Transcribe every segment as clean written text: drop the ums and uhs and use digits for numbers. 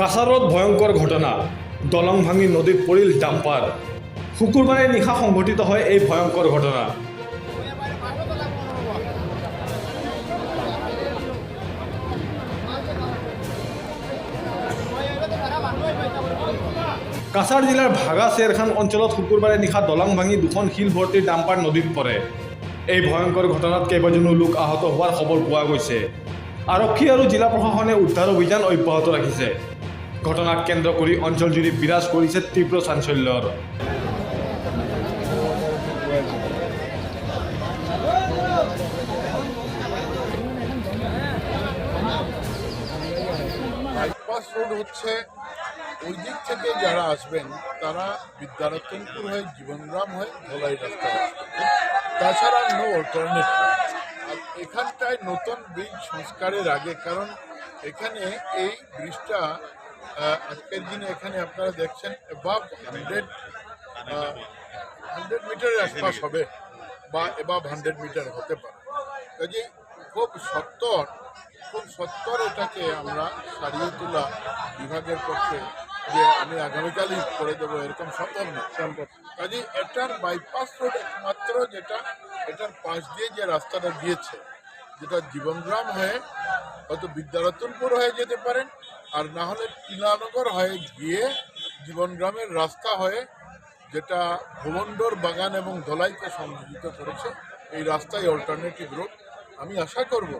কাছাৰত ভয়ংকৰ ঘটনা, দলং ভাঙি নদীত পৰিল ডাম্পাৰ। শুকুৰবাৰে নিশা সংঘটিত হয় এই ভয়ংকৰ ঘটনা। কাছাৰ জিলাৰ ভাগা চেৰখান অঞ্চলত শুকুৰবাৰে নিশা দলং ভাঙি দুখন শিল ভৰ্তি ডাম্পাৰ নদীত পৰে। এই ভয়ংকৰ ঘটনাত কেইবাজনো লোক আহত হোৱাৰ খবৰ পোৱা গৈছে। আৰক্ষী আৰু জিলা প্ৰশাসনে উদ্ধাৰ অভিযান অব্যাহত ৰাখিছে। ঘটনাক কেন্দ্ৰ কৰি অঞ্চলজুৰি বিৰাজ কৰিছে তীব্ৰ চাঞ্চল্যৰ। বাইপাস রোড হচ্ছে ওই দিক থেকে যারা আসবেন তারা বিদ্যারতনপুর হয়ে জীবনগ্রাম হয়ে ধলাই রাস্তা আসবেন, তাছাড়া নো অল্টারনেটিভ। আর এখানটায় নতুন ব্রিজ সংস্কারের আগে, কারণ এখানে এই ব্রিজটা আজকের দিনে এখানে আপনারা দেখছেন এবাভ 100 মিটারের আশপাশ হবে বা এবাভ 100 মিটার হতে পারে। কাজে খুব সত্তর এটাকে আমরা সারিয়ে তোলা বিভাগের পক্ষে যে আমি আগামীকালই করে দেবো এরকম সম্ভব না। কাজে এটার বাইপাস রোড একমাত্র যেটা এটার পাশ দিয়ে যে রাস্তাটা গিয়েছে, যেটা জীবনগ্রাম হয়ে হয়তো বিদ্যারতনপুর হয়ে যেতে পারেন, আর না হলে টিলানগর হয়ে গিয়ে জীবনগ্রামের রাস্তা হয়ে যেটা ভুবনডোর বাগান এবং ধলাইকে সংযোজিত করেছে, এই রাস্তায় অল্টারনেটিভ রোড। আমি আশা করব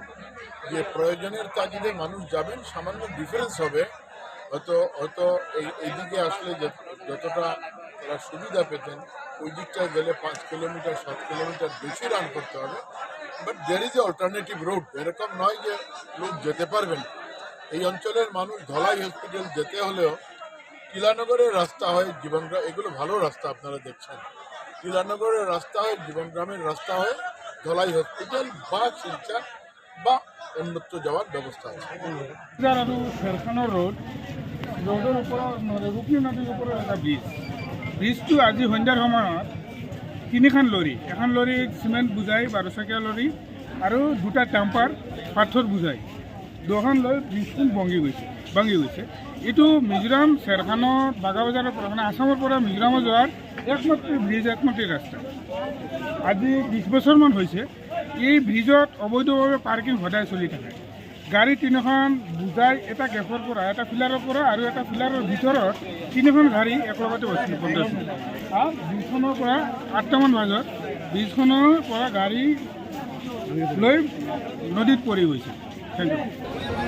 যে প্রয়োজনের তাগিদে মানুষ যাবেন, সামান্য ডিফারেন্স হবে, হয়তো এইদিকে আসলে যতটা তারা সুবিধা পেতেন ওই দিকটায় গেলে 5 কিলোমিটার 7 কিলোমিটার বেশি রান করতে হবে। But there is a alternative road, এরকম নয় যে লোক যেতে পারবেন। এই অঞ্চলের মানুষ ধলাই হসপিটাল যেতে হলেও টিলানগরের রাস্তা হয় জীবনগ্রাম, এগুলো ভালো রাস্তা আপনারা দেখছেন, টিলানগরের রাস্তা হয় জীবনগ্রামের রাস্তা হয় ধলাই হসপিটাল বা শিলচর বা অন্যত্র যাওয়ার ব্যবস্থা আছে। আৰু খেৰখানৰ ৰোডৰ ওপৰত ৰুকনি নদীৰ ওপৰত এটা ব্ৰিজটো আজি সন্ধ্যাৰ সময়ত 3খন লৰি, এখন লৰি চিমেণ্ট বুজাই 12 চকীয়া লৰি আৰু 2টা টেম্পাৰ পাথৰ বুজাই 2খন লৈ ব্ৰিজখন ভাঙি গৈছে। এইটো মিজোৰাম চেৰখানৰ বাগাবজাৰৰ পৰা, মানে আসামৰ পৰা মিজোৰামত যোৱাৰ একমাত্ৰ ব্ৰিজ, একমাত্ৰ ৰাস্তা। আজি 20 বছৰমান হৈছে এই ব্ৰিজত অবৈধভাৱে পাৰ্কিং সদায় চলি থাকে। গাড়ী 3খন বুজাই এটা গেছৰ পৰা, এটা ফিলাৰৰ পৰা আৰু এটা ফিলাৰৰ ভিতৰত 3খন গাড়ী একেলগতে বস্তু পঞ্চায়ত আৰু ব্ৰিজখনৰ পৰা 8টামান বজাত ব্ৰিজখনৰ পৰা গাড়ী লৈ নদীত পৰি গৈছে। Thank you.